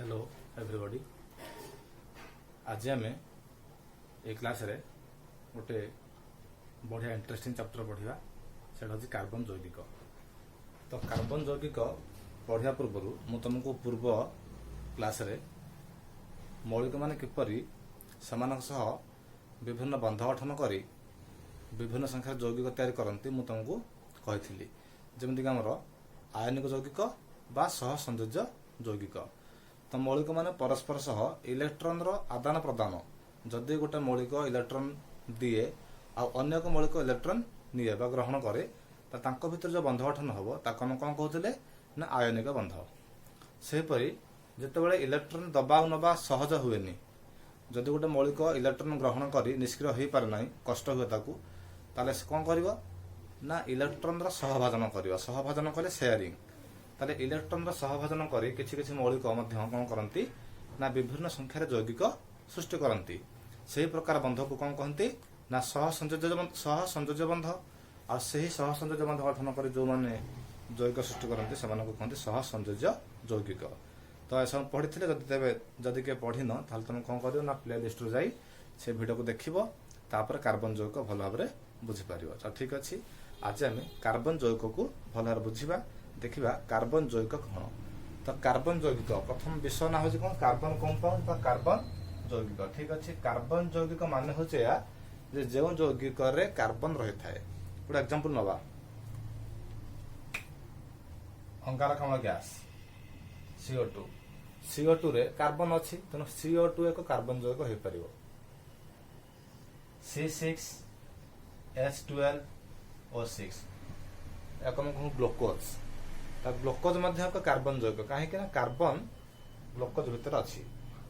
Hello everybody. आज आम ए class रे गोटे बढ़िया इंटरेस्टिंग चैप्टर पढ़ा से कार्बन जैविक। तो कार्बन जैविक पढ़ा पूर्व मु तुमको पूर्व क्लास रे मौलिक मान किपरि समान सह विभिन्न बंध गठन करी विभिन्न संख्यार जैविक तैयारी करती मु तुमको कही जमीक आमर आयनिक जैविक बा सह संयोज्य जैविक। तो मौलिक मान परस्पर सह इलेक्ट्रॉन रो आदान प्रदान जदि गोटे मौलिक इलेक्ट्रॉन दिए अन्य एक मौलिक इलेक्ट्रॉन निए बा ग्रहण करे तांको भितर जो बंध गठन हम ताको हम कौन कहते ना आयनिक बंध। सेहीपरि जितेबाला इलेक्ट्रॉन दबा नवा सहज हुएनि जदि गोटे मौलिक इलेक्ट्रॉन ग्रहण करी निष्क्रिय हो पारे ना कष्ट हुए ताकू ताले से कौन करिवो ना इलेक्ट्रॉन रो सहभाजन करिवो। सहभाजन कले शेयरिंग ताले इलेक्ट्रॉन रो सहभाजन करी किछि किछि मौलिक मध्य कौन करंती ना विभिन्न संख्यार जैविक सृष्टि करंती। सेही प्रकार बंध को कौन कहंती ना सह संयोज्य बंध। आ सेही सह संयोज्य बंध गठन करी जो माने जैविक सृष्टि करंती सेमान को कहंती सह संयोज्य जैविक। तो ऐसा पढ़ी जदि के पढ़ी न ताल तुम कौन करियो ना प्ले लिस्ट रो जाई से वीडियो को देखिबो तापर कार्बन जैविक भल भाव रे बुझी पारिबो। तो ठीक अछि आज आम कार्बन जैविक को भल भाव बुझिबा देखिबा कार्बन जैविक कौन। तो कार्बन जैविक प्रथम विषय ना होछि कौन कार्बन कंपाउंड बा कार्बन जैविक। ठीक अछि कार्बन जैविक माने होछि या जे जो जैविक रे कार्बन रहि थाए। गोटे एग्जांपल नबा अंगारकाम्ल गैस CO2 रे कार्बन अछि तेनो CO2 एक कार्बन जैविक होई परिबो। C6H12O6 एकम ग्लूकोज ग्लूकोज मध्य एक कार्बन जैविक कहीं ना कार्बन ग्लूकोज भितर अच्छी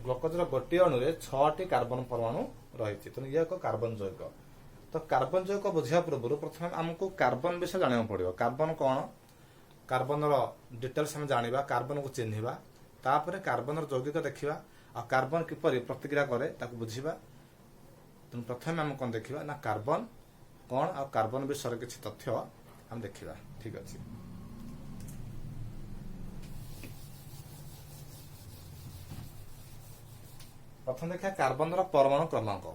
ग्लूकोज गोटे अणु 6टी कार्बन परमाणु रही तेणु ये एक कार्बन जैविक। तो कार्बन जैविक बुझा पूर्व प्रथम आमको कार्बन विषय जाना पड़ो। कार्बन कौन कार्बन डिटेल्स हम जाना कार्बन को चिन्हवा तापर कार्बन जैविक देखा आ कार्बन किपरि प्रतिक्रिया करे ताको बुझिबा। तेणु प्रथम आम कौन देखा ना कार्बन कौन आ कार्बन विषय किसी तथ्य हम देखा। ठीक अच्छे प्रथम देखा कार्बन परमाणु क्रमांक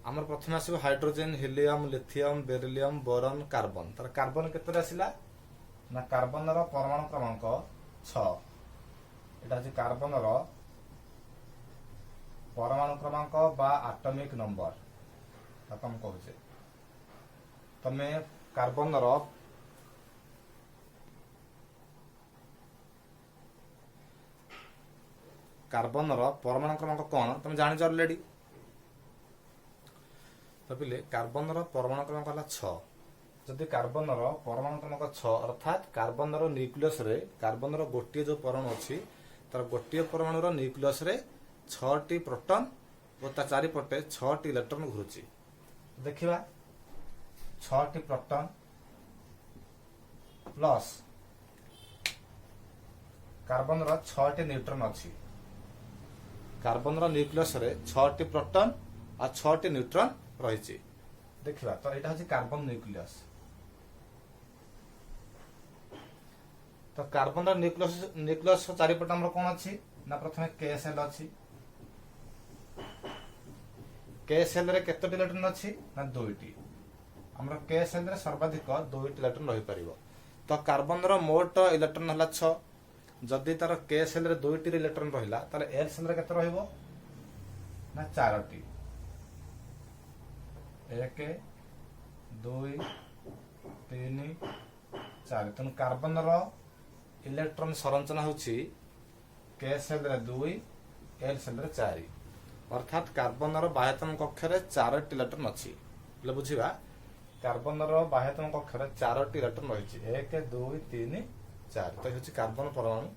आमर प्रथम आसो hydrogen helium lithium beryllium boron carbon. तार कार्बन केते आसिला ना कार्बन परमाणु क्रमांक 6 एटा जे कार्बन परमाणु क्रमांक बा एटॉमिक नंबर ताको हम कहूचे। तमे कार्बन परमाणु क्रमांक कौन तुम जान ऑलरेडी। तो पिले कार्बन परमाणु क्रमांक है 6 जदि कार्बन परमाणु क्रमांक 6 अर्थात कार्बन न्यूक्लियस रे कार्बन गोटे जो परमाणु अच्छी तार गोटे परमाणु न्यूक्लियस रे 6टी प्रोटॉन और ता चारिपटे 6टी इलेक्ट्रॉन घुरुची। देखिबा 6टी प्रोटॉन प्लस कार्बन 6टी न्यूट्रॉन अच्छी। कार्बन न्यूक्लियस रे 6टी प्रोटॉन और 6टी न्यूट्रॉन रही। देखिबा तो एटा होची कार्बन न्यूक्लियस। तो कार्बन न्यूक्लियस चारिपट हमर कोन अछि ना प्रथमे के सेल अछि। के सेल रे केतोटी इलेक्ट्रॉन अछि ना 2टी। हमर के सेल रे सर्वाधिक 2टी इलेक्ट्रॉन रही परिबो। तो कार्बन रो मोट इलेक्ट्रॉन हला 6 जदि तार के सेल रे 2टी इलेक्ट्रॉन रहिला ताले एल सेल रे केते रहिबो ना 4टी। 1 2 3 4 तेणु कार्बन रो इलेक्ट्रॉन संरचना होची के सेल रे 2 एल सेल रे 4 अर्थात कार्बन रो बाह्यतम कक्ष रे 4टी इलेक्ट्रॉन अछि। ले बुझिबा कार्बन रो बाह्यतम कक्ष रे 4टी इलेक्ट्रॉन रहिछि 1 2 3 4। तो होची कार्बन परमाणु।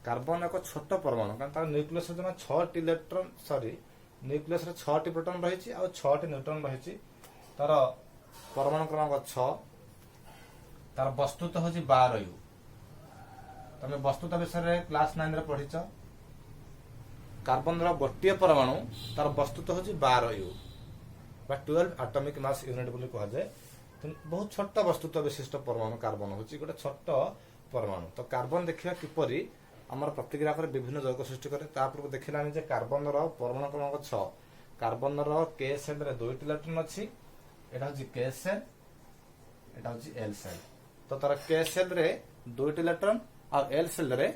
कार्बन एक छोट परमाणु कारण तार न्यूक्लियस जमा 6टी इलेक्ट्रॉन न्यूक्लियस रे 6टी प्रोटॉन रहिछि आ 6टी न्यूट्रॉन रहिछि। तार परमाणु क्रमांक 6 तार वस्तुतः होची 12 यू। तमे वस्तुतः विषय रे क्लास 9 रे पढिछ। कार्बन रो गोटे परमाणु तार वस्तुतः होची 12 यू बा 12 एटॉमिक मास यूनिट बोली कहा जाय। बहुत छोट वस्तुत्व विशिष्ट परमाणु कार्बन होची गोटे छोट परमाणु। तो कार्बन देखिबा किपरि ଆମର ପ୍ରତିକ୍ରିୟା କରି ବିଭିନ୍ନ ଯୌଗ ସୃଷ୍ଟି କରେ। ତା ପୂର୍ବରୁ ଦେଖିଲା ଆମେ ଯେ କାର୍ବନର ପରମାଣୁ କ୍ରମାଙ୍କ 6। କାର୍ବନର କେ ସେଲରେ 2ଟି ଇଲେକ୍ଟ୍ରନ ଅଛି। ଏଟା ହଉଛି କେ ସେଲ, ଏଟା ହଉଛି ଏଲ ସେଲ। ତ ତାର କେ ସେଲରେ 2ଟି ଇଲେକ୍ଟ୍ରନ ଆଉ ଏଲ ସେଲରେ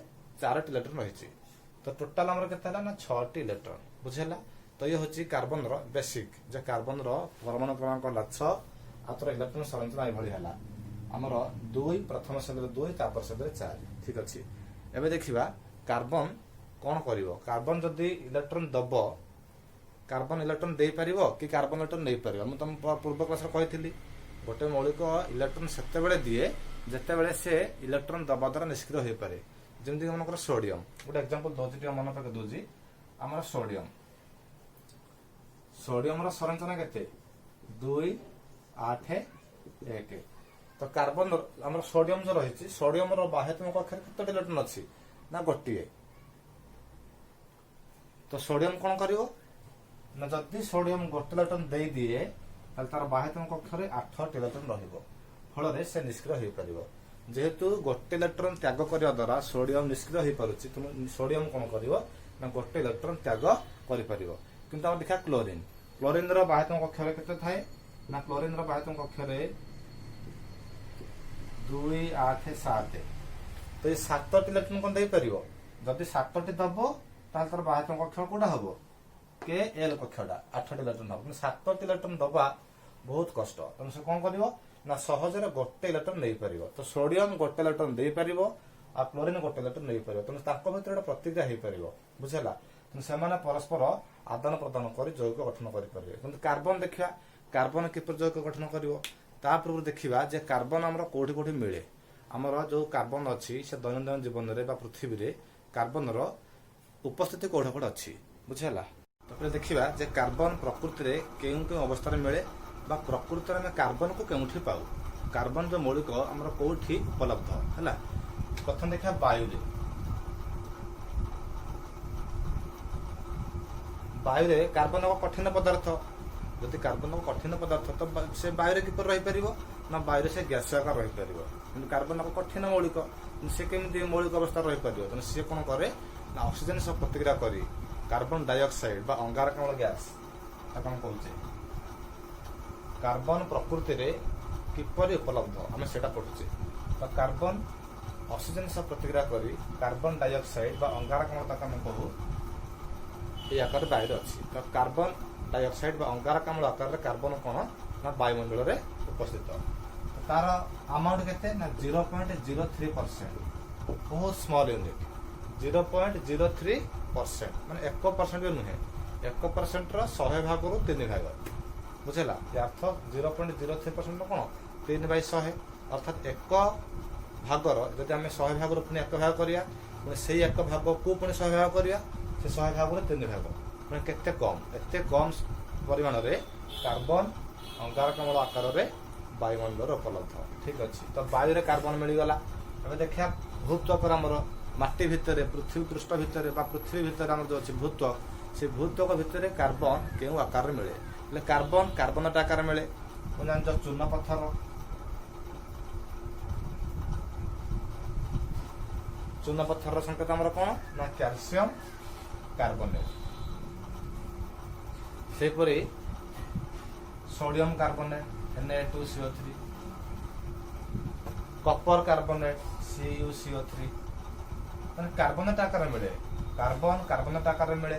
4ଟି ଇଲେକ୍ଟ୍ରନ ରହିଛି। ତ ଟୋଟାଲ ଆମର କେତେ ହେଲା ନା 6ଟି ଇଲେକ୍ଟ୍ରନ। ବୁଝିହେଲା? ତ ଇଏ ହଉଛି କାର୍ବନର ବେସିକ, ଯେ କାର୍ବନର ପରମାଣୁ କ୍ରମାଙ୍କ ହେଲା 6 ଆଉ ତାର ଇଲେକ୍ଟ୍ରନ ସଂରଚନା ଏଭଳି ହେଲା। ଆମର 2 ପ୍ରଥମ ସେଲରେ 2 ତାପରେ ସେଲରେ 4। ଠିକ ଅଛି। ଏବେ ଦେଖିବା କାର୍ବନ କଣ କରିବ। କାର୍ବନ ଯଦି ଇଲେକ୍ଟ୍ରନ ଦବ, କାର୍ବନ ଇଲେକ୍ଟ୍ରନ ଦେଇପାରିବ କି କାର୍ବନ ଇଲେକ୍ଟ୍ରନ ନେଇପାରିବ। ମୁଁ ତମ ପୂର୍ବ କ୍ଲାସରେ କହିଥିଲି ଗୋଟେ ମୌଳିକ ଇଲେକ୍ଟ୍ରନ ସେତେବେଳେ ଦିଏ ଯେତେବେଳେ ସେ ଇଲେକ୍ଟ୍ରନ ଦବା ଦ୍ୱାରା ନିଷ୍କ୍ରିୟ ହୋଇପାରେ। ଯେମିତିକି ମନେକର ସୋଡିୟମ, ଗୋଟେ ଏକ୍ସାମ୍ପଲ ଦଉଛି, ଟିକେ ମନେ ପକେଇ ଦଉଛି। ଆମର ସୋଡିୟମର ସଂରଚନା କେତେ? 2 8 1। ତ କାର୍ବନ ଆମର ସୋଡିୟମ ଯୋଉ ରହିଛି, ସୋଡିୟମର ବାହ୍ୟତମ କକ୍ଷରେ କେତୋଟି ଇଲେକ୍ଟ୍ରନ ଅଛି ନା ଗୋଟିଏ। ତ ସୋଡିୟମ କଣ କରିବ ନା ଯଦି ସୋଡିୟମ ଗୋଟେ ଇଲେକ୍ଟ୍ରନ ଦେଇଦିଏ ତାହେଲେ ତାର ବାହ୍ୟତମ କକ୍ଷରେ 8ଟି ଇଲେକ୍ଟ୍ରନ ରହିବ, ଫଳରେ ସେ ନିଷ୍କ୍ରିୟ ହୋଇପାରିବ। ଯେହେତୁ ଗୋଟେ ଇଲେକ୍ଟ୍ରନ ତ୍ୟାଗ କରିବା ଦ୍ୱାରା ସୋଡିୟମ ନିଷ୍କ୍ରିୟ ହୋଇପାରୁଛି, ତେଣୁ ସୋଡିୟମ କଣ କରିବ ନା ଗୋଟେ ଇଲେକ୍ଟ୍ରନ ତ୍ୟାଗ କରିପାରିବ। କିନ୍ତୁ ଆମେ ଦେଖିବା କ୍ଲୋରିନର ବାହ୍ୟତମ କକ୍ଷରେ କେତେ ଥାଏ ନା କ୍ଲୋରିନର ବାହ୍ୟତମ କକ୍ଷରେ 2 8 7। ତ ଏଇ 7ଟି ଇଲେକ୍ଟ୍ରନ କଣ ଦେଇପାରିବ? ଯଦି 7ଟି ଦବ ତାହେଲେ ତାର ବାହ୍ୟତମ କକ୍ଷ କୋଉଟା ହବ? କେ ଏଲ କକ୍ଷଟା 8ଟି ଇଲେକ୍ଟ୍ରନ ହବ। କିନ୍ତୁ 7ଟି ଇଲେକ୍ଟ୍ରନ ଦବା ବହୁତ କଷ୍ଟ, ତେଣୁ ସେ କଣ କରିବ ନା ସହଜରେ ଗୋଟେ ଇଲେକ୍ଟ୍ରନ ନେଇପାରିବ। ତ ସୋଡିୟମ ଗୋଟେ ଇଲେକ୍ଟ୍ରନ ଦେଇପାରିବ ଆଉ କ୍ଲୋରିନ ଗୋଟେ ଇଲେକ୍ଟ୍ରନ ନେଇପାରିବ, ତେଣୁ ତାଙ୍କ ଭିତରେ ଗୋଟେ ପ୍ରତିକ୍ରିୟା ହେଇପାରିବ। ବୁଝିଲା? ତେଣୁ ସେମାନେ ପରସ୍ପର ଆଦାନ ପ୍ରଦାନ କରି ଯୌଗ ଗଠନ କରିପାରିବେ। କିନ୍ତୁ କାର୍ବନ ଦେଖିବା, କାର୍ବନ କିପରି ଯୌଗ ଗଠନ କରିବ। ତା ପୂର୍ବରୁ ଦେଖିବା ଯେ କାର୍ବନ ଆମର କୋଉଠି କୋଉଠି ମିଳେ। ଆମର ଯୋଉ କାର୍ବନ ଅଛି ସେ ଦୈନନ୍ଦିନ ଜୀବନରେ ବା ପୃଥିବୀରେ କାର୍ବନର ଉପସ୍ଥିତି କୋଉଠି କୋଉଠି ଅଛି। ବୁଝିହେଲା? ତାପରେ ଦେଖିବା ଯେ କାର୍ବନ ପ୍ରକୃତିରେ କେଉଁ କେଉଁ ଅବସ୍ଥାରେ ମିଳେ ବା ପ୍ରକୃତିରେ ଆମେ କାର୍ବନକୁ କେଉଁଠି ପାଉ। କାର୍ବନ ଯୋଉ ମୌଳିକ ଆମର କୋଉଠି ଉପଲବ୍ଧ ହେଲା। ପ୍ରଥମେ ଦେଖିବା ବାୟୁରେ। ବାୟୁରେ କାର୍ବନ ଏକ କଠିନ ପଦାର୍ଥ। ଯଦି କାର୍ବନ ଏକ କଠିନ ପଦାର୍ଥ ତ ସେ ବାୟୁରେ କିପରି ରହିପାରିବ ନା ବାୟୁରେ ସେ ଗ୍ୟାସ ଆକାର ରହିପାରିବ। କିନ୍ତୁ କାର୍ବନ ଏକ କଠିନ ମୌଳିକ, ସେ କେମିତି ମୌଳିକ ଅବସ୍ଥାରେ ରହିପାରିବ? ତେଣୁ ସିଏ କଣ କରେ ନା ଅକ୍ସିଜେନ ସହ ପ୍ରତିକ୍ରିୟା କରି କାର୍ବନ ଡାଇଅକ୍ସାଇଡ ବା ଅଙ୍ଗାରକାମ୍ଳ ଗ୍ୟାସ କଣ କହୁଛେ। କାର୍ବନ ପ୍ରକୃତିରେ କିପରି ଉପଲବ୍ଧ ଆମେ ସେଟା ପଢୁଛେ। ତ କାର୍ବନ ଅକ୍ସିଜେନ ସହ ପ୍ରତିକ୍ରିୟା କରି କାର୍ବନ ଡାଇଅକ୍ସାଇଡ ବା ଅଙ୍ଗାରକାମ୍ଳ ତାକୁ ଆମେ କହୁ এই আকারে বাইরে ଅଛି। ତ କାର୍ବନ ଡାଇଅକ୍ସାଇଡ ବା ଅଙ୍ଗାରକାମ୍ଳ ଆକାରରେ କାର୍ବନ କଣ ନା ବାୟୁମଣ୍ଡଳରେ ଉପସ୍ଥିତ। ତାର ଆମାଉଣ୍ଟ କେତେ ନା 0.03%, ବହୁତ ସ୍ମଲ ୟୁନିଟ। 0.03% ମାନେ 1% ବି ନୁହେଁ, 1% ର 100 ଭାଗରୁ 3 ଭାଗ। ବୁଝିଲା? ଅର୍ଥ 0.03% କଣ 3/100, ଅର୍ଥାତ 1 ଭାଗର ଯଦି ଆମେ 100 ଭାଗରୁ ପୁଣି 1 ଭାଗ କରିବା, ପୁଣି ସେଇ 1 ଭାଗକୁ ପୁଣି 100 ଭାଗ କରିବା, ସେ 100 ଭାଗରୁ 3 ଭାଗ, ମାନେ କେତେ କମ୍। ଏତେ କମ୍ ପରିମାଣରେ କାର୍ବନ ଅଙ୍ଗାରକାମ୍ଳ ଆକାରରେ ବାୟୁମଣ୍ଡଳରେ ଉପଲବ୍ଧ। ଠିକ ଅଛି। ତ ବାୟୁରେ କାର୍ବନ ମିଳିଗଲା। ଏବେ ଦେଖିବା ଭୂତ୍ୱକର ଆମର ମାଟି ଭିତରେ, ପୃଥିବୀ ପୃଷ୍ଠ ଭିତରେ ବା ପୃଥିବୀ ଭିତରେ ଆମର ଯୋଉ ଅଛି ଭୂତ୍ୱକ, ସେ ଭୂତ୍ୱକ ଭିତରେ କାର୍ବନ କେଉଁ ଆକାରରେ ମିଳେ? ହେଲେ କାର୍ବନଟ ଆକାରରେ ମିଳେ। ମୁଁ ଜାଣିଛ ଚୂନ ପଥର, ଚୂନ ପଥରର ସଂକେତ ଆମର କଣ ନା କ୍ୟାଲସିୟମ କାର୍ବୋନେଟ। ସେହିପରି ସୋଡିୟମ କାର୍ବୋନେଟ Na2CO3, କପର କାର୍ବୋନେଟ CuCO3, ମାନେ କାର୍ବୋନେଟ ଆକାରରେ ମିଳେ। କାର୍ବୋନେଟ ଆକାରରେ ମିଳେ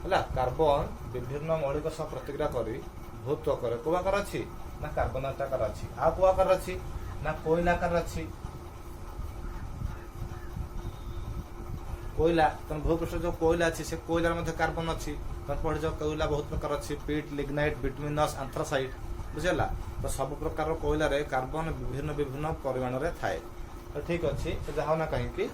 ହେଲା। କାର୍ବନ ବିଭିନ୍ନ ମୌଳିକ ସହ ପ୍ରତିକ୍ରିୟା କରି ଭୂତ୍ୱକରେ କୋଉ ଆକାର ଅଛି ନା କାର୍ବୋନେଟ ଆକାର ଅଛି। ଆଉ କୋଉ ଆକାର ଅଛି ନା କୋଇଲା ଆକାର ଅଛି। କୋଇଲା, ତେଣୁ ଭୂପୃଷ୍ଠ ଯୋଉ କୋଇଲା ଅଛି ସେ କୋଇଲାର ମଧ୍ୟ କାର୍ବନ ଅଛି। ତମେ ପଢିଛ କୋଇଲା ବହୁତ ପ୍ରକାର ଅଛି, ପିଟ୍, ଲିଗ୍ନାଇଟ, ବିଟୁମିନସ୍, ଆନ୍ଥ୍ରାସାଇଟ୍। ବୁଝିଲା? ତ ସବୁ ପ୍ରକାର କୋଇଲାରେ କାର୍ବନ ବିଭିନ୍ନ ବିଭିନ୍ନ ପରିମାଣରେ ଥାଏ। ତ ଠିକ ଅଛି, ସେ ଯାହା ନା କାହିଁକି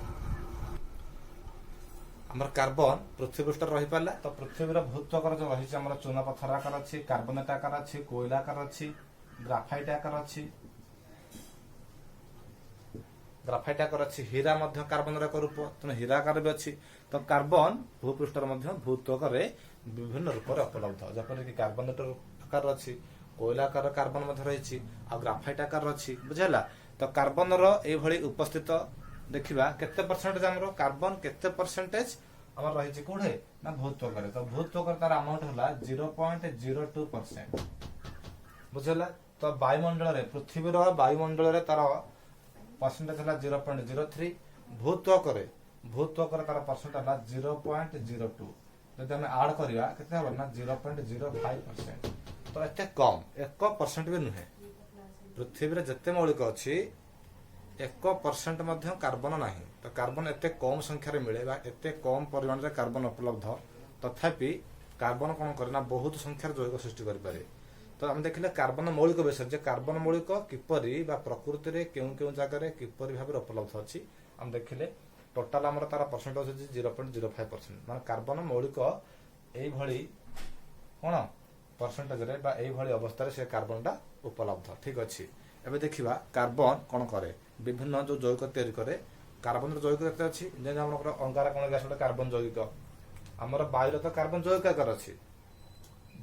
ଆମର କାର୍ବନ ପୃଥିବୀ ପୃଷ୍ଠରେ ରହିପାରିଲା। ତ ପୃଥିବୀର ଭୂତ୍ୱକର ଯୋଉ ରହିଛି ଆମର ଚୂନ ପଥର ଆକାର ଅଛି, କାର୍ବୋନେଟ ଆକାର ଅଛି, କୋଇଲା ଆକାର ଅଛି, ଗ୍ରାଫାଇଟ ଆକାର ଅଛି, ହୀରା ମଧ୍ୟ କାର୍ବନର ଏକ ରୂପ, ତେଣୁ ହୀରା ଆକାର ବି ଅଛି। ତ କାର୍ବନ ଭୂପୃଷ୍ଠରେ ମଧ୍ୟ ଭୂତ୍ୱକରେ ବିଭିନ୍ନ ରୂପରେ ଉପଲବ୍ଧ। ଯେପରିକି କାର୍ବୋନେଟ ଆକାର ଅଛି, କୋଇଲା ଆକାର କାର୍ବନ ମଧ୍ୟ ରହିଛି, ଆଉ ଗ୍ରାଫାଇଟ ଆକାର ଅଛି। ବୁଝିହେଲା? ତ କାର୍ବନର ଏଇଭଳି ଉପସ୍ଥିତ देखिबा केते परसेंटेज हमरो कार्बन केते परसेंटेज हमर रहिछि कोठे ना भौतत्वकरे तो भौतत्वकरे तार अमाउंट होला 0.02%। बुझला तो वायुमंडल रे पृथ्वी रो वायुमंडल रे तार परसेंटेज होला 0.03 भौतत्वकरे तार परसेंट होला 0.02 जदि हम ऐड करिया केते हबो ना 0.05%। तो एते कम 1% भी नुहे पृथ्वी रे जते मौलिक अछि 1% मध्य कार्बन नाही तो कार्बन एते कम संख्या रे मिले बा एते कम परिमाण रे कार्बन उपलब्ध तथापि कार्बन कोन करे ना बहुत संख्या रे जैव सृष्टि करि पारे। तो हम देखिले कार्बन मौलिक विषय जे कार्बन मौलिक किपरि बा प्रकृति रे केउ जगह रे किपरि भाबे उपलब्ध अछि हम देखिले टोटल हमर तार परसेंटेज अछि 0.05% माने कार्बन मौलिक एई भली कोन परसेंटेज रे बा एई भली अवस्था रे से कार्बन टा उपलब्ध ठीक अछि। एबे देखिबा कार्बन कोन करे विभिन्न जो जैविक तयारी करे कार्बन जैविक केते अछि जे हमर अंगारकाम्ल गैस कार्बन जैविक हमर वायु तो कार्बन जैविक आकार अछि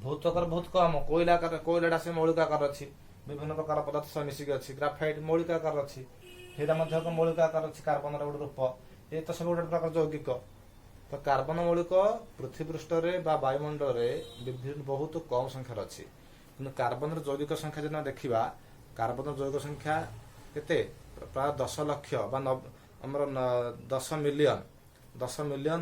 भौतकर बहुत कम कोयला से मौलिक आकार अछि विभिन्न प्रकार पदार्थ सब मिसिक अछि ग्राफाइट मौलिक आकार अछि हेरा मध्य मौलिक आकार अछि कार्बन रो रूप ए तो सब गोटे प्रकार जैविक तो कार्बन मौलिक पृथ्वी पृष्ठ रे बा वायुमंडल रे विभिन्न बहुत कम संख्या अछि किंतु कार्बन रो जैविक संख्या जना देखिबा कार्बन जैविक संख्या केते प्राय 10 लाख बा हमर 10 मिलियन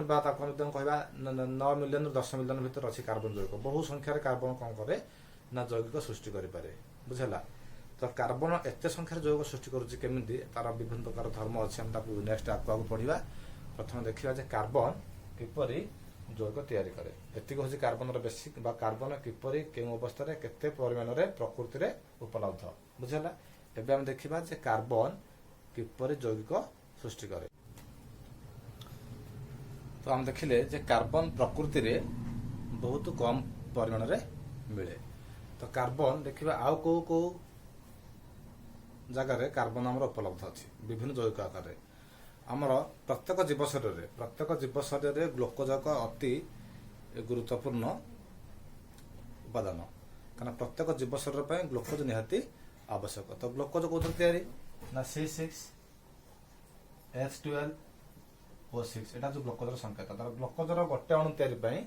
बा ताको हम कहबा 9 मिलियन ରୁ 10 मिलियन भीतर अछि कार्बन जैविक बहु संख्या रे कार्बन कोन करे ना जैविक सृष्टि करि पारे बुझला। तो कार्बन एते संख्या रे जैविक सृष्टि करूछि केमिति तार विभिन्न प्रकार धर्म अछि हम ताको नेक्स्ट आगु पढिबा। प्रथम देखिबा जे कार्बन किपरि जैविक तयारी करे एतिक होछि कार्बन रो बेसिक बा कार्बन किपरि केउ अवस्था रे केते परिमाण रे प्रकृति रे उपलब्ध बुझला। एबे हम देखिबा जे कार्बन किपरि जैविक सृष्टि करे तो हम देखिले जे कार्बन प्रकृति रे बहुत कम परिमाण रे मिले। तो कार्बन देखिबा आउ को जगह रे कार्बन हमर उपलब्ध अछि विभिन्न जैविक आकार रे हमर प्रत्येक जीव शरीर रे ग्लूकोज का अति गुरुत्वपूर्ण उपादान कारण प्रत्येक जीव शरीर पे ग्लूकोज निहाती आवश्यक। तो ग्लूकोज कोथर तयारी ना C6H12O6 एटा जो ग्लूकोज रो संकेत तार ग्लूकोज रो गोटे अणु तयारी पई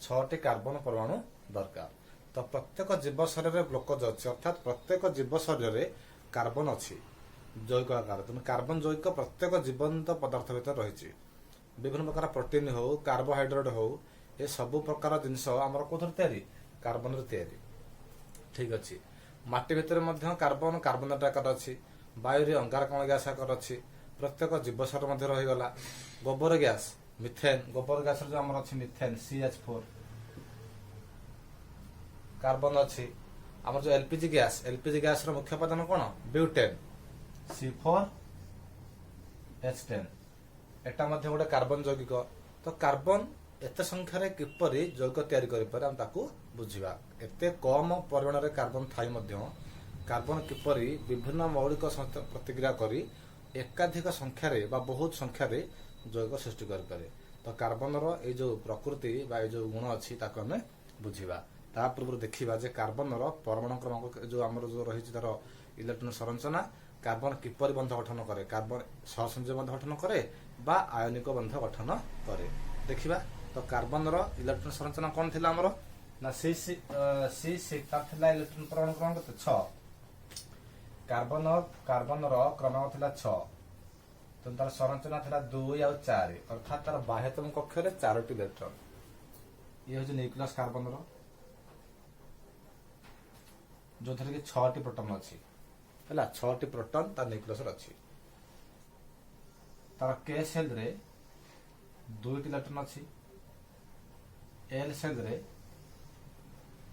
6 टी कार्बन परमाणु दरकार। तो प्रत्येक जीव शरीर रे ग्लूकोज अछि अर्थात प्रत्येक जीव शरीर रे कार्बन अछि जैविक आकार तो कार्बन जैविक प्रत्येक जीवंत पदार्थ भीतर रहिछि विभिन्न प्रकार प्रोटीन हो कार्बोहाइड्रेट हो ए सब प्रकार जिनस हमर कोथर तयारी कार्बन रे तयारी ठीक अछि। माटी भीतर मध्य कार्बन डाइऑक्साइड आकार अछि वायु रे अंगारकाम्ल गैस आकार अछि प्रत्येक जीव शरीर मध्य रहि गला गोबर गैस मिथेन गोबर गैस जो हमर अछि मिथेन CH4 कार्बन अछि हमर जो एलपीजी गैस रो मुख्य उपादान कोन ब्यूटेन C4H10 एटा मध्य गोटे कार्बन जैविक। तो कार्बन एते संख्या रे किपरि जैविक तयारी करि पारे हम ताकू बुझिबा एते कम परिमाण रे कार्बन थाई मध्य कार्बन किपरि विभिन्न मौलिक प्रतिक्रिया करी एकाधिक संख्या रे बा बहुत संख्या रे जैविक सृष्टि करि पारे। तो कार्बन रो ए जो प्रकृति बा ए जो गुण अछि ताको हमें बुझिबा ता पूर्व देखिबा जे कार्बन रो परमाणु क्रमांक जो हमर जो रहिछि तार इलेक्ट्रॉन संरचना कार्बन किपरि बंध गठन करे कार्बन सहसंयोजक बंध गठन करे बा आयनिक बंध गठन करे देखिबा। तो कार्बन रो इलेक्ट्रॉन संरचना कोन थिला हमरो ना C6 ता थिला इलेक्ट्रॉन परमाणु क्रमांक 6 कार्बन रो क्रमांक थिला 6 तो तार संरचना थिला 2 आ 4 अर्थात तार बाह्यतम कक्ष रे 4 टी इलेक्ट्रॉन ये हो जे न्यूक्लियस कार्बन रो जो थरे के 6 टी प्रोटॉन अछि हला 6 टी प्रोटॉन ता न्यूक्लियस रे अछि तार K सेल रे 2 टी इलेक्ट्रॉन अछि L सेल रे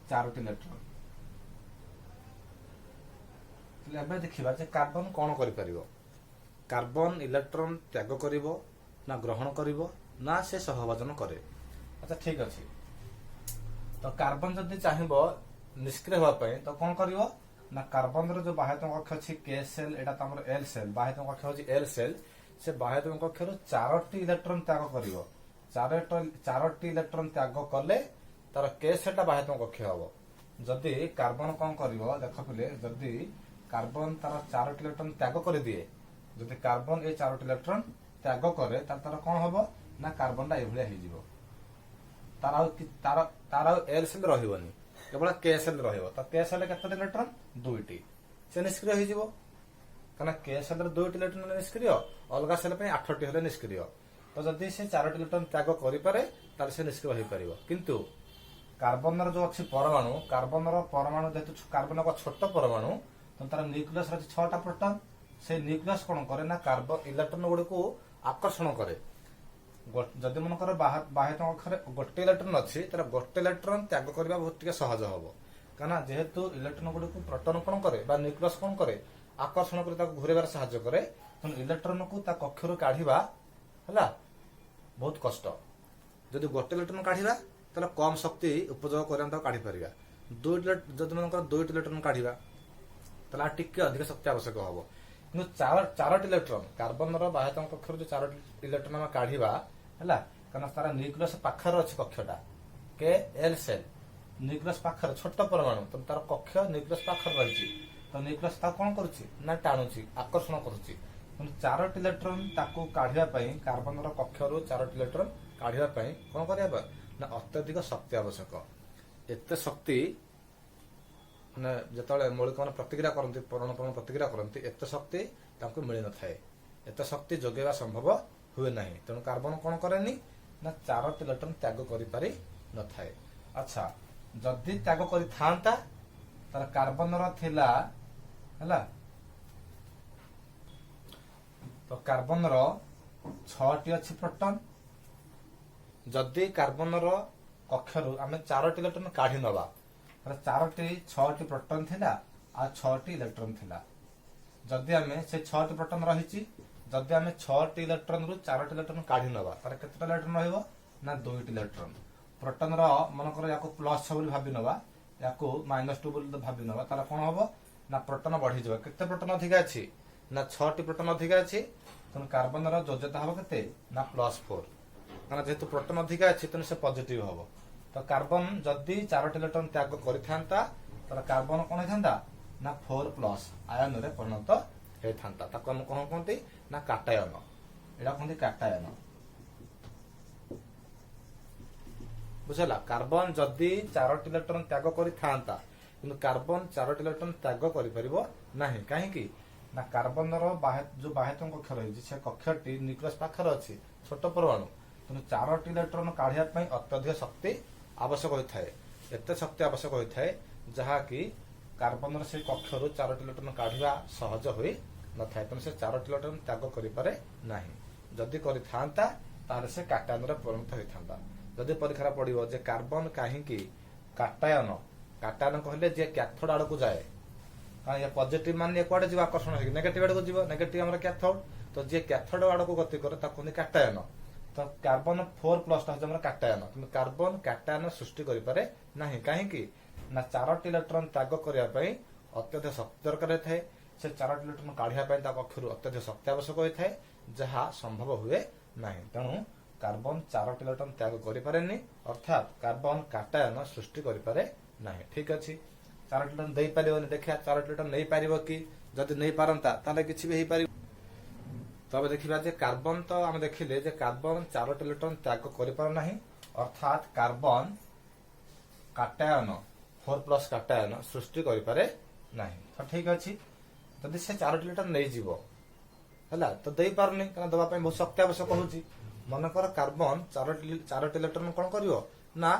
4 टी इलेक्ट्रॉन। एबे देखिबा जे कार्बन कोन करि परिबो कार्बन इलेक्ट्रॉन त्याग करिवो ना ग्रहण करिवो ना से सहभाजन करे अच्छा ठीक अछि। तो कार्बन जदि चाहिबो निष्क्रिय होवा पय तो कोन करिवो ना कार्बन रो जो बाह्यतम कक्ष अछि K सेल एटा त हमर L सेल बाह्यतम कक्ष अछि L सेल से बाह्यतम कक्ष रो 4 टी इलेक्ट्रॉन त्याग करिवो 4 टी इलेक्ट्रॉन त्याग कले तार K सेलटा बाह्यतम कक्ष हबो जदि कार्बन कोन करिवो देख पिले जदि कार्बन तार 4 टी इलेक्ट्रॉन त्याग कर दिए जदि कार्बन ए 4टी इलेक्ट्रॉन त्याग करे तार कौन हम ना कार्बन एभलिया हो तार एल सेल रही केवल के सेल के सेल केते इलेक्ट्रॉन 2टी से निष्क्रिय हो कहना के सेल 2टी इलेक्ट्रॉन निष्क्रिय अलग सेल 8टी हेले निष्क्रिय तो जदि से 4टी इलेक्ट्रॉन त्याग करे से निष्क्रिय हो पार किंतु कार्बन जो अच्छी परमाणु परमाणु जेहेतु कार्बन का छोट परमाणु तो तार न्यूक्लियस रही 6टा प्रोटॉन से न्यूक्लियस कौन करे ना कार्बन इलेक्ट्रॉन गुड़ी को आकर्षण करे जदि मनकर बाह्य कक्षरे गोटे इलेक्ट्रॉन अच्छी तर गोटे इलेक्ट्रॉन त्याग करने बहुत टे सहज हम कहीं जेहेतु इलेक्ट्रॉन गुड़ी को प्रोटॉन कौन करे न्यूक्लियस कौन करे आकर्षण कर घूरबार साहाय्य करे तेणु इलेक्ट्रॉन को कक्षर काढ़ा है बहुत कष्ट जदि गोटे इलेक्ट्रॉन काढ़ा तो कम शक्ति उपयोग कर काढ़ी पार जदि मनकर 2टी इलेक्ट्रॉन काढ़ा तो टिके अधिक शक्ति आवश्यक हम कि 4टी इलेक्ट्रॉन कार्बन बाह्य कक्षर जो 4टी इलेक्ट्रॉन काढ़ा है कहीं तार न्यूक्लियस पाखर अच्छी कक्षटा के एल सेल न्यूक्लियस पाखर छोट परमाणु तो तार कक्ष न्यूक्लियस पाखर रही तो न्यूक्लियस कौन करुच्ची टाणुची आकर्षण करुच्ची 4टी इलेक्ट्रॉन ताकू काढ़ापी कार्बन कक्षर 4टी इलेक्ट्रॉन काढ़ापी कौन करवा ना अत्यधिक शक्ति आवश्यक एत शक्ति जो मौलिक मान प्रतिक्रिया करती परमाणु परमाणु प्रतिक्रिया करती एत शक्ति मिल न था एत शक्ति जोगेवा संभव हुए ना तेणु कार्बन कौन करे ना 4टी इलेक्ट्रॉन त्याग कर न था अच्छा जदि त्याग कर कार्बन थिला तो कार्बन 6टी अच्छी प्रोटॉन जदि कार्बन कक्षर आम 4टी इलेक्ट्रॉन काढ़ी नवा 6टी प्रोटॉन थिला आ 6टी इलेक्ट्रॉन थिला जदि आम से 6टी प्रोटॉन रही जदि आम 6टी इलेक्ट्रॉन रु 4टी इलेक्ट्रॉन काढ़ी नवा तार केतेटा इलेक्ट्रॉन रहिबो ना 2टी इलेक्ट्रॉन प्रोटॉन मनकर या प्लस 6 भावी नवा या -2 भावी नवा तार कौन हम ना प्रोटॉन बढ़ी जावा केते प्रोटॉन अधिक अच्छी ना 6टी प्रोटॉन अधिक अच्छी तेणु कार्बन योज्यता हम के ना +4 कारण जेहेतु प्रोटॉन अधिक अच्छी तेणु से पॉजिटिव हम तो कार्बन जदि 4टी इलेक्ट्रॉन त्याग कर कार्बन कौन होता ना 4+ आयन रे परिणत होता कौन कहते ना काटायन एटा कहते काटायन बुझला कार्बन जदि 4टी इलेक्ट्रॉन त्याग करता कि कार्बन 4टी इलेक्ट्रॉन त्याग कर कहीं ना कार्बन जो बाह्य कक्ष रही से कक्षटी न्यूक्लियस पाखर अच्छी छोट परमाणु तेणु 4टी इलेक्ट्रॉन काढ़ापी अत्यधिक शक्ति आवश्यक होता है एत शक्ति आवश्यक होता है जहाँकि कार्बन से कक्षर 4टी इलेक्ट्रॉन काढ़ा सहज हो न था तेणु से 4टी इलेक्ट्रॉन त्याग करें ना जदि कर से काटायन परिणत होता जदि परीक्षा पड़ो जे कार्बन कहीं काटायन काटायन कहले जे कैथोड आड़ को जाए ये पॉजिटिव मान ये कड़े आकर्षण हो नेगेटिव आड़ को जीव नेगेटिव आम कैथोड तो जे कैथोड आड़ को गति करे कहते काटायन तो कार्बन 4+ काटायन कि कार्बन काटायन सृष्टि करें ना कहीं ना 4टी इलेक्ट्रॉन त्याग करने अत्यधिक शक्ति दरकार होता है से 4टी इलेक्ट्रॉन काढ़ापी कक्षर अत्यधिक शक्ति आवश्यक होता है जहाँ संभव हुए ना तेणु कार्बन 4टी इलेक्ट्रॉन त्याग करें अर्थात कार्बन काटायन सृष्टि करें ना ठीक अच्छे 4टी इलेक्ट्रॉन दे पारे देखा 4टी इलेक्ट्रॉन नहीं पार कि जदि नहीं पारता ताले किसी भी हो तब देखा जे कार्बन तो आम देखिले जे कार्बन 4टी इलेक्ट्रॉन त्याग करना अर्थात कार्बन काटायन 4+ काटायन सृष्टि करे ना तो ठीक अच्छे जदि से 4टी इलेक्ट्रॉन नहीं जीव है तो दे पारनी क्या दवाई बहुत शक्ति आवश्यक होची मनकर कार्बन 4टी इलेक्ट्रॉन कौन कर ना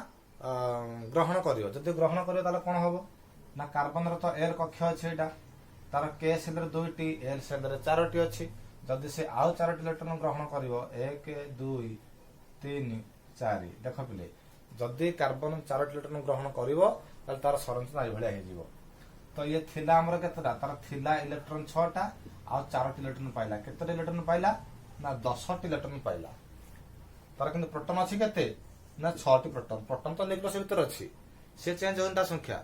ग्रहण कर जदि ग्रहण कर कौन हम ना कार्बन तो एल कक्ष अच्छे तार के सेल 2टी एल सेल 4टी अच्छी जदि से आउ 4टी इलेक्ट्रॉन ग्रहण कर 1 2 3 4 देख पिले जदि कार्बन 4टी इलेक्ट्रॉन ग्रहण कर तार संरचना ये तो ये थिला हमर केतटा तार थिला इलेक्ट्रॉन 6टा आउ 4टी इलेक्ट्रॉन पाइला केतटा इलेक्ट्रॉन पाइला ना 10टी इलेक्ट्रॉन पाइला तार किंतु प्रोटॉन अच्छी केते ना 6टी प्रोटॉन प्रोटॉन तो न्यूक्लियस भीतर अच्छी से चेंज होता संख्या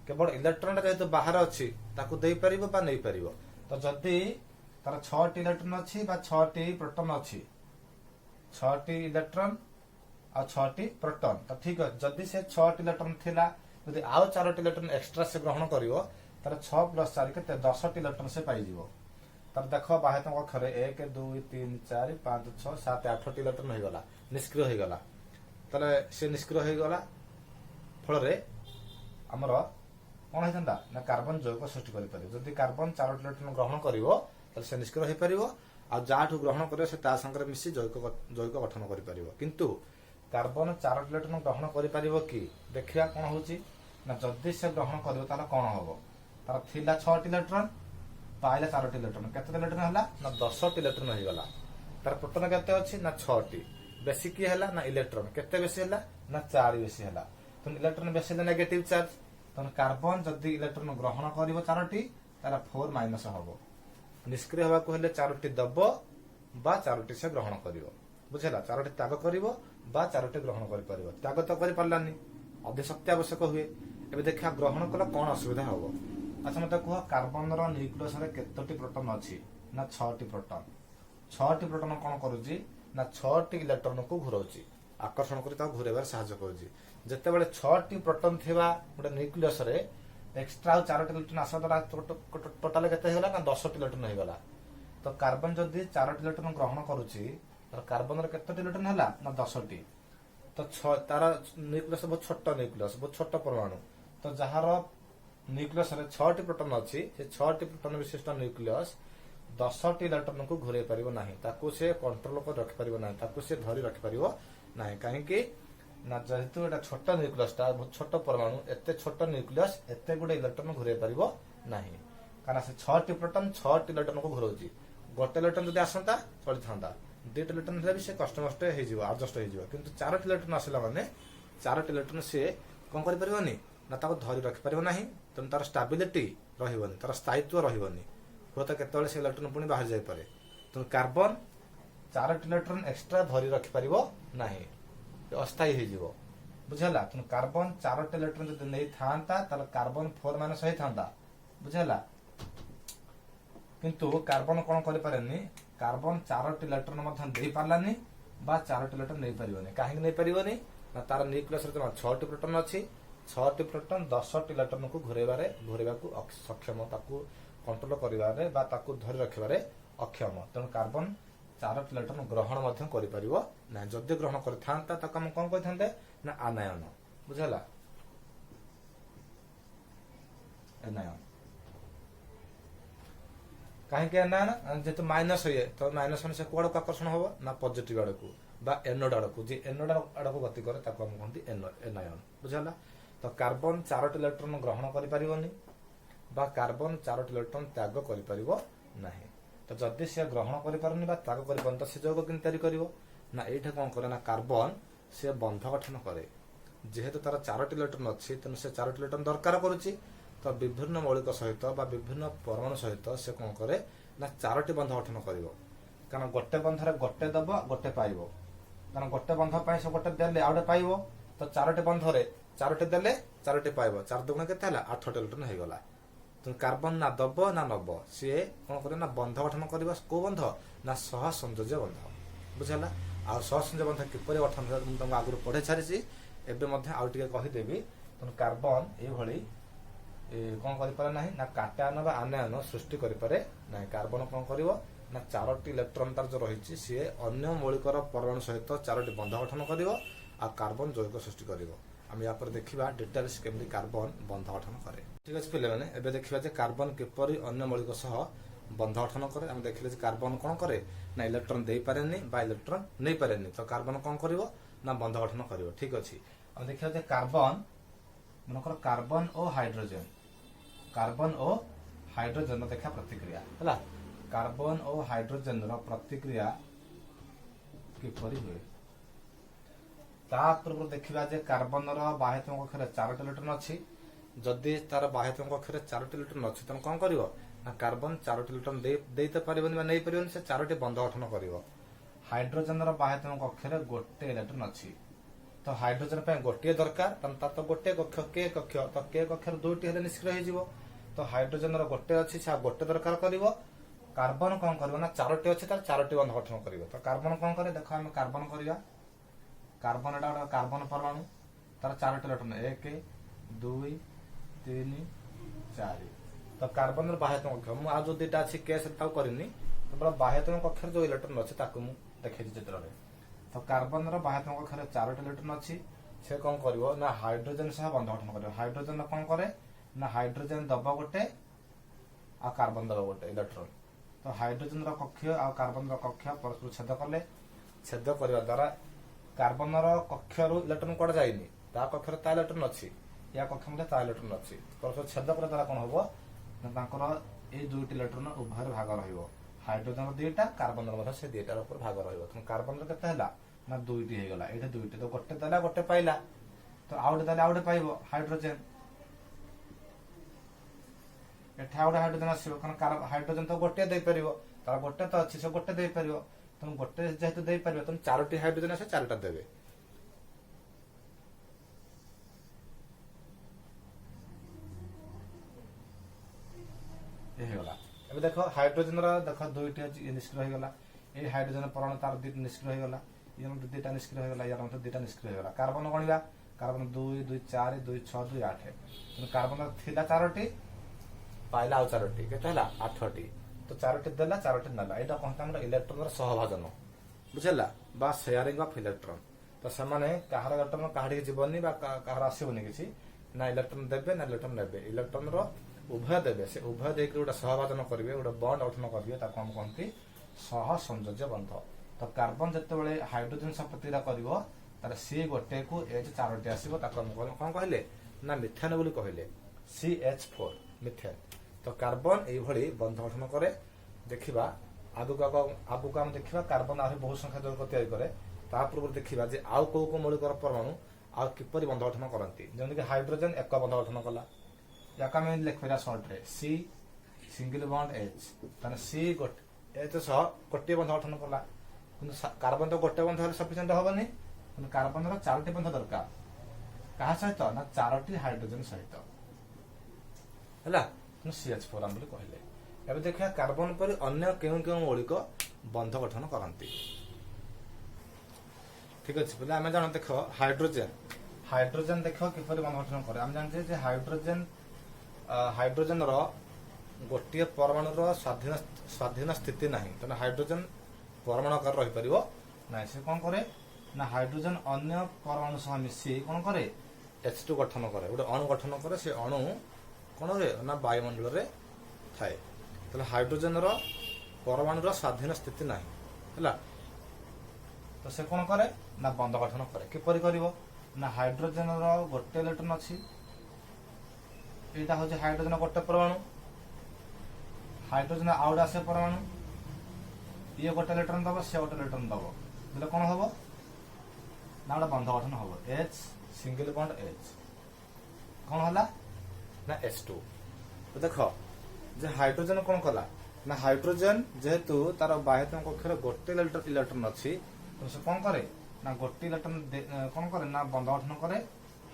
केवल इलेक्ट्रॉन जेहेतु बाहर अच्छी ताकू दे पारिबो बा नहीं पारिबो तो जदि तार 6टी इलेक्ट्रॉन अच्छी बा 6टी प्रोटॉन अच्छी 6टी इलेक्ट्रॉन आ 6टी प्रोटॉन तो ठीक है जदि से 6टी इलेक्ट्रॉन थिला जदि आउ 4टी इलेक्ट्रॉन एक्स्ट्रा से ग्रहण करिवो तार 6 + 4 केते 10टी इलेक्ट्रॉन से पाई जीवो तर देख बाह्यतम कक्षरे 1 2 3 4 5 6 7 8 इलेक्ट्रॉन हो गला निष्क्रिय हो गला ताले से निष्क्रिय हो गला फल आमर कौन होता ना कार्बन जैव सृष्टि कर कार्बन 4 इलेक्ट्रॉन ग्रहण कर से निष्क्रिय हो पार आ जाठू ग्रहण कर संगे मिसी जैविक गठन कर किंतु कार्बन 4 इलेक्ट्रॉन ग्रहण कर कि देखा कौन हो जदि से ग्रहण कर कौन हम तार थिला 6 इलेक्ट्रॉन पाइला 4 इलेक्ट्रॉन केते इलेक्ट्रॉन है ना 10 इलेक्ट्रॉन हो गला तार प्रोटॉन केते अछि ना 6 बेसी की है ना इलेक्ट्रॉन केते बेसी है ना 4 बेसी है तो इलेक्ट्रॉन बेसी है नेगेटिव चार्ज तो कार्बन जदि इलेक्ट्रॉन ग्रहण कर 4 तार 4 माइनस हम निष्क्रिय होगा हेले 4 दब बा 4 से ग्रहण कर बुझेगा 4 त्याग कर 4 ग्रहण कर त्याग तो कर पारानी अधिक शक्ति आवश्यक हुए एबे देखा ग्रहण कला कौन असुविधा हम अच्छा मत कह कार्बन न्यूक्लियस केतोटी प्रोटॉन अच्छी ना 6टी प्रोटॉन 6टी प्रोटॉन कौन करुच्ची ना 6टी इलेक्ट्रॉन को घुराऊँ आकर्षण कर घुरेबार साहाय्य करुच्ची जितेबाला 6टी प्रोटॉन थिबा गोटे न्यूक्लियस एक्सट्रा 4टी इलेक्ट्रॉन आसा द्वारा टोटाल केते होगा ना 10टी इलेक्ट्रॉन हो गला तो कार्बन जदि 4टी इलेक्ट्रॉन ग्रहण करुच्ची कार्बन केतोटी इलेक्ट्रॉन है ना 10टी तो तार न्यूक्लियस बहुत छोट न्यूक्लियस बहुत छोट परमाणु तो जार न्यूक्लियस 6टी प्रोटॉन अच्छी से 6टी प्रोटॉन विशिष्ट न्यूक्लियस 10टी इलेक्ट्रॉन को घुरे पारिबो नाही ताकू से कंट्रोल कर रखि पारिबो नाही ताकू से धरि रखि पारिबो नाही काहे कि ना जेहेतु एटा छोट न्यूक्लियसटा बहुत छोट परमाणु एते छोट न्यूक्लियस एते गुडे इलेक्ट्रॉन घुरे पारिबो नाही काना से 6टी प्रोटॉन 6टी इलेक्ट्रॉन को घुराउची गोटे इलेक्ट्रॉन जदि आसंता चली थांदा 2टी इलेक्ट्रॉन हेले भी से कष्ट मष्ट हे जिवो एडजस्ट हे जिवो किंतु 4टी इलेक्ट्रॉन आसला माने 4टी इलेक्ट्रॉन से कोन करि परिबोनी ना ताको धरि रखि पारिबो नाही तेणु तार स्टाबिलिटी रहिबोनी तार स्थायित्व रहिबोनी हुए केतବେଳେ से इलेक्ट्रॉन पुणी बाहर जाई पारे तेणु कार्बन 4टी इलेक्ट्रॉन एक्स्ट्रा धरि रखि पारिबो नाही अस्थायी हे जिवो बुझला तेणु कार्बन 4टी इलेक्ट्रॉन जदि नै थांता ताले कार्बन 4 माइनस हे थांता बुझला किंतु कार्बन कोन करि पारेनी कार्बन 4टी इलेक्ट्रॉन मधन दे पारलानी बा 4टी इलेक्ट्रॉन नै परिबोनी काहे नै परिबोनी ना तार न्यूक्लियस रे 6टी प्रोटॉन अछि 6टी प्रोटॉन 10टी इलेक्ट्रॉन को घुरेबा को सक्षम ताकू कंट्रोल करिबारे बा ताकू धरि रखिबारे अक्षम तेणु कार्बन 4टी इलेक्ट्रॉन ग्रहण मध्य करि परिबो ना जदि ग्रहण कर थांता ताकू हम कोन कहिथांते ना आनायन बुझला आनायन काहे के आनायन जेतु माइनस होए तो माइनस से कोड को आकर्षण होबो ना पॉजिटिव आड़ को बा एनोड आड़ को जे एनोड आड़ को गति करे ताकू हम कहंती एनायन बुझला तो कार्बन 4टी इलेक्ट्रॉन ग्रहण करि परिबोनी बा कार्बन 4टी इलेक्ट्रॉन त्याग करि परिबो नाही तो जदि से ग्रहण करि पारनी बा त्याग करि बंत से जैव किन तयारी करिवो ना एठा कोन करे ना कार्बन से बंध गठन करे जेहेतु तार 4टी इलेक्ट्रॉन अछि तने से 4टी इलेक्ट्रॉन दरकार करूची तो विभिन्न मौलिक सहित बा विभिन्न परमाणु सहित से कोन करे ना 4टी बंध गठन करिवो कारण गोटे बंधरे गोटे दब गोटे पाइबो कारण गोटे बंध पय से गोटे देले आउडे पाइबो तो 4टी बंधरे 4टी देले 4टी पाइबो 4 दुगुण केते हला 8टी इलेक्ट्रॉन हे गला तो कार्बन ना दब ना नब सी कौन करे ना बंध गठन करबा को बंध ना सह संयोज्य बंध बुझला आ सह संयोज्य बंध किपरि गठन तुम आगु पढ़े छारिछि एबे मध्ये आउ टिके कहि देबी तो कार्बन ए भली कौन करि पारे नाही ना काटायन बा आनायन सृष्टि करि पारे ना कार्बन कौन करिवो ना 4टी इलेक्ट्रॉन तार जो रहिछि सी अन्य मौलिकर परमाणु सहित 4टी बंध गठन करिवो आ कार्बन जैविक सृष्टि करिवो हम या पर देखिबा डिटेल्स केमि कार्बन बंध गठन करे ठीक अछि पिले माने एबे देखिबा जे कार्बन किपरि अन्य मौलिक सह बंध गठन करे हम देखिले जे कार्बन कोन करे ना इलेक्ट्रॉन देई पारेनी बा इलेक्ट्रॉन नै पारेनी तो कार्बन कोन करिवो ना बंध गठन करिवो ठीक अछि हम देखिबा जे कार्बन मनकर कार्बन और हाइड्रोजन देखा प्रतिक्रिया हला कार्बन और हाइड्रोजन रो प्रतिक्रिया किपरि होय ता पूर्व देखिबा जे कार्बन रो बाह्यतम कक्षरे 4टी इलेक्ट्रॉन अछि जदि तार बाह्यतम कक्षरे 4टी इलेक्ट्रॉन अछि त कोन करिवो ना कार्बन 4टी इलेक्ट्रॉन देते पारिबोनी बा नै पारिबोनी से 4टी बंध गठन करिवो हाइड्रोजन रो बाह्यतम कक्षरे गोटे इलेक्ट्रॉन अछि तो हाइड्रोजन पे गोटे दरकार ता तो गोटे कक्ष के कक्ष तो के कक्षर दुटी हेले निष्क्रिय हे जिवो तो हाइड्रोजन रो गोटे अछि से गोटे दरकार करिवो कार्बन कोन करबो ना 4टी अछि तार 4टी बंध गठन करिवो तो कार्बन कोन करे देखो हम कार्बन करिया कार्बन एटा कार्बन परमाणु तार 4टी इलेक्ट्रॉन 1 2 3 4 तो कार्बन बाह्यतम कक्ष मु आज जो दुटा अच्छी केस करनी केवल बाह्यतम कक्ष जो इलेक्ट्रॉन अच्छे देखी चित्र में। तो कार्बन बाह्यतम कक्ष 4टी इलेक्ट्रॉन अच्छी से कौन कर हाइड्रोजन सह बंध गठन कर हाइड्रोजन कौन करे ना हाइड्रोजन दब गोटे आ कार्बन दब गोटे इलेक्ट्रॉन। तो हाइड्रोजन कक्ष आ कार्बन कक्ष परस्पर छेद कले छेद करने द्वारा कार्बन कक्ष इलेक्ट्रॉन कड़ा जाइनी ता कक्ष ता इलेक्ट्रॉन अच्छी या कक्ष में ता इलेक्ट्रॉन अच्छी परस्पर छेद कर द्वारा कौन हम ये दुईटी इलेक्ट्रॉन उभय भाग हाइड्रोजन दुईटा कार्बन से दुईटार ऊपर भाग रहा कार्बन के ना दुईटी होगा ये दुईटी तो गोटे देला गोटे पाइला तो आउटे देले आउटे पाइब हाइड्रोजन एठा आउटे हाइड्रोजन आसो कारण हाइड्रोजन तो गोटे दे परिबो तार गोटे तो अच्छी से गोटे दे परिबो तुम गोटे जेहेतु दे परिबो तुम 4टी हाइड्रोजन आसे 4टा देबे। ए देख हाइड्रोजन देख दुईटी निष्क्रिय होगा ये हाइड्रोजन परमाणु तार दुईटी निष्क्रिय होगा ये दुईटा निष्क्रिय होगा यार दुईटा निष्क्रिय होगा कार्बन गणिबा कार्बन 2 2 4 2 6 2 8 कार्बन थिला 4टी पाइला आउ 4टी केते हला 8टी तो 4टी देला 4टी नला एटा कहता हम इलेक्ट्रॉन सहभाजन बुझला बा शेयरिंग ऑफ इलेक्ट्रॉन। तो सेमाने कहार इलेक्ट्रॉन काहाडी जीवनी बा कहार आसीबनी किछि ना इलेक्ट्रॉन देबे ना इलेक्ट्रॉन नेबे इलेक्ट्रॉन रो उभय देवे से उभय देख गोटे सहभाजन करेंगे गोटे बंड गठन करेंगे हम कहते सह संयोज्य बंध। तो कार्बन जिते हाइड्रोजन सह प्रतिक्रिया कर सी गोटे को एच 4टी आसो कौन कहले ना मिथेन बोली कहले CH4 मिथेन। तो कार्बन ये बंध गठन करे देखा आगुक आम देखा कार्बन आहरी बहु संख्या जोड़ तैयारी करे ता पूर्व देखा जे आउ कौ मौलिक परमाणु आउ किपरि बंध गठन करती जमीक हाइड्रोजन एक बंध गठन कला या लिखा सर्ट रे सी सिंगल बॉन्ड एच ताने सी एच सह गोटे बंध गठन कला कार्बन तो गोटे बंध सफिशिएंट हेनी कार्बन 4टी बंध दरकार क्या सहित ना 4टी हाइड्रोजन सहित है CH4 बोली कहले। एबे देखिए कार्बन पर अन्य केउं केउं मौलिक बंध गठन करती ठीक अच्छे बोले आम जान देख हाइड्रोजन देख किपर बंध गठन करे आम जानते जे हाइड्रोजन गोटे परमाणु स्वाधीन स्थिति ना तेना हाइड्रोजन परमाणु आकार रही पार ना से कौन करे ना हाइड्रोजन अन्य परमाणु सह मिसी कौन करे H2 गठन करे गोटे अणु गठन करे से अणु कौन रे ना वायुमंडल रे थाए तो हाइड्रोजन परमाणु स्वाधीन स्थिति ना है तो से कौन करे ना बंध गठन करे किपर ना हाइड्रोजन गोटे इलेक्ट्रॉन अच्छी यहाँ हूँ हाइड्रोजन गोटे परमाणु हाइड्रोजन आउट आसे परमाणु ये गोटे इलेक्ट्रॉन दब से गोटे इलेक्ट्रॉन दब बोले कौन हम ना गोटे बंध गठन हम एच सिंगल बॉन्ड एच कौन है ना H2। तो देख जे हाइड्रोजन कौन कला ना हाइड्रोजन जेहेतु तार बाह्यतम कक्ष गोटे इलेक्ट्रॉन अच्छी तो से कौन करे ना गोटे इलेक्ट्रॉन कौन करे ना बंध गठन करे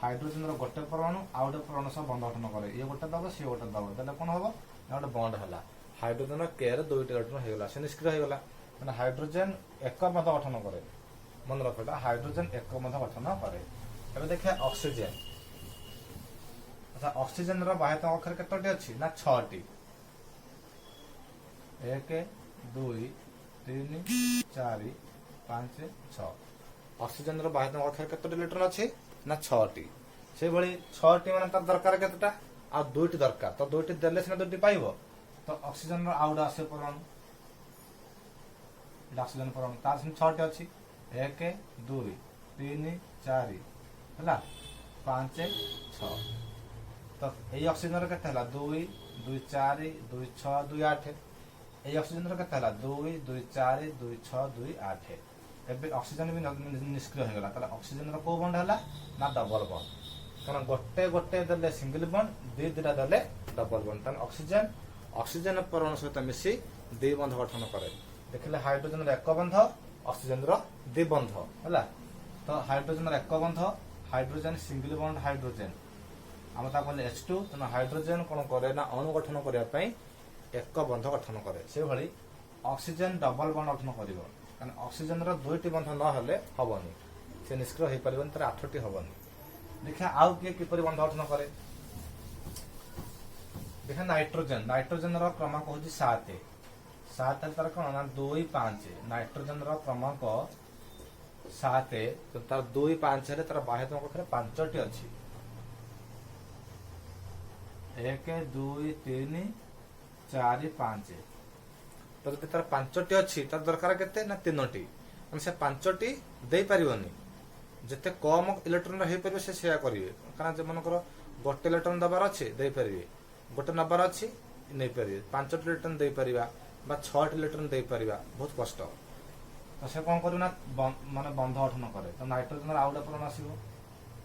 हाइड्रोजन गोटे परमाणु आउ गोटे परमाणु सह बंध गठन करे ये गोटे दब सी गोटे दब देले कौन हम ना गोटे बंड है हाइड्रोजन केयर 2टी इलेक्ट्रॉन होगा से निष्क्रिय होगा मैंने हाइड्रोजन एक बंध गठन करे मन रखा हाइड्रोजन एक बंध गठन करे। एबे देखिए ऑक्सीजन अच्छा ऑक्सीजन बाह्यतम कक्ष केतोटी अच्छी ना 6टी 1 2 3 4 5 6 ऑक्सीजन बाह्यतम कक्ष केतोटी इलेक्ट्रॉन अच्छी ना 6टी से भली 6टी माने तार दरकार केतटा आ 2टी दरकार तो 2टी देले सिना 2टी पाइबो तो ऑक्सीजन आउट आसे परमाणु ऑक्सीजन परमाणु तार 6टी अच्छी 1 2 3 4 है 5 6 तो यही ऑक्सीजन के 2 2 4 2 6 2 8 यही ऑक्सीजन के 2 2 4 2 6 2 8 एबे ऑक्सीजन भी निष्क्रिय हो गला ऑक्सीजन को बॉन्ड है ना डबल बॉन्ड कारण गोटे गोटे देले सिंगल बॉन्ड दुईटा देले डबल बॉन्ड ऑक्सीजन ऑक्सीजन परमाणु सहित मिसी 2 बंध गठन करे देखिले हाइड्रोजन एक बंध ऑक्सीजन 2 बंध है तो हाइड्रोजन एक बंध हाइड्रोजन सिंगल बॉन्ड हाइड्रोजन आम कहले H2 तेना हाइड्रोजन कौन करे ना अणु गठन करने एक बंध गठन करे से भली ऑक्सीजन डबल बॉन्ड गठन कर ऑक्सीजन 2टी बंध न हेले हेनी से निष्क्रिय हो पार 8टी हेनी देखिए आउ किए किपर बंध गठन करे देखा नाइट्रोजन नाइट्रोजन क्रमांक हूँ 7 7 तार कौन ना 2 5 नाइट्रोजन क्रमांक 7 तो तार 2 5 तार बाह्य पाखरे 5टी अच्छी 1 2 3 4 5 तो जब तार 5टी अच्छी तार दरकार केते ना 3टी से 5टी दे पारिबनी जिते कम इलेक्ट्रॉन हो पारे से करेंगे कारण जो मनकर गोटे इलेक्ट्रॉन दबार अच्छे दे पारे गोटे नबार अच्छी नहीं पारे 5टी इलेक्ट्रॉन दे पारिबा बा 6टी इलेक्ट्रॉन दे पारिबा बहुत कष्ट तो से कौन करू ना माने बंध गठन करे तो नाइट्रोजन आउ गोटे प्रोटॉन आसीबो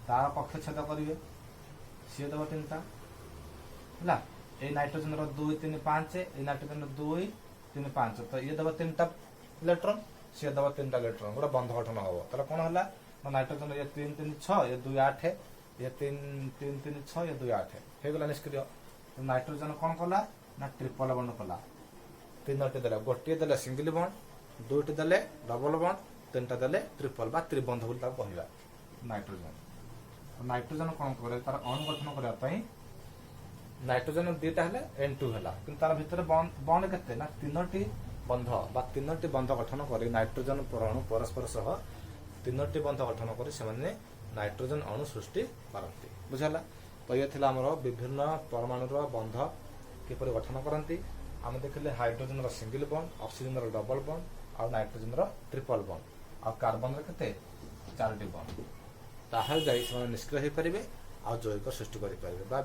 तार कक्ष छेद करेंगे सी दब 3टा है ये नाइट्रोजन 2 3 5 ये नाइट्रोजन 2 3 5 तो ये दब 3टा इलेक्ट्रॉन सी दब 3टा इलेक्ट्रॉन गोटे बंध गठन हम तार कौन है नाइट्रोजन ये 3 3 6 ये 2 8 ये 3 3 3 6 ये 2 8 होगा निष्क्रिय नाइट्रोजन कौन कला ना ट्रिपल बॉन्ड कला 3टी देला गोटे देले सिंगल बॉन्ड 2टी देले डबल बॉन्ड 3टा देले ट्रिपल बा त्रिबंध बोली ताको कहबा नाइट्रोजन नाइट्रोजन कौन करे तार अणु गठन करबा पई नाइट्रोजन 2टा हेले N2 हेला किंतु तार भितर बॉन्ड केते ना 3टी बंध बा 3टी बंध गठन करे नाइट्रोजन परमाणु परस्पर सह 3टी बंध गठन करे से माने नाइट्रोजन अणु सृष्टि करती बुझला तो ये थिला हमर विभिन्न परमाणु बंध किपर गठन करती आम देखिले hydrogen single bond oxygen double bond और नाइट्रोजन ट्रिपल बॉन्ड और कार्बन केते 4टी बॉन्ड ताहल जाई से निष्क्रिय हो पारे आ जैविक सृष्टि करें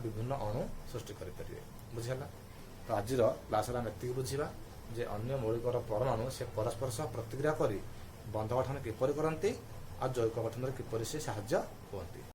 विभिन्न अणु सृष्टि करें बुझला तो आज क्लास आम एति बुझा जे अन्य मौलिक परमाणु से परस्पर सह प्रतिक्रिया कर बंध गठन किपर करती आ जैविक गठन किपर से साहाय्य हुअंती।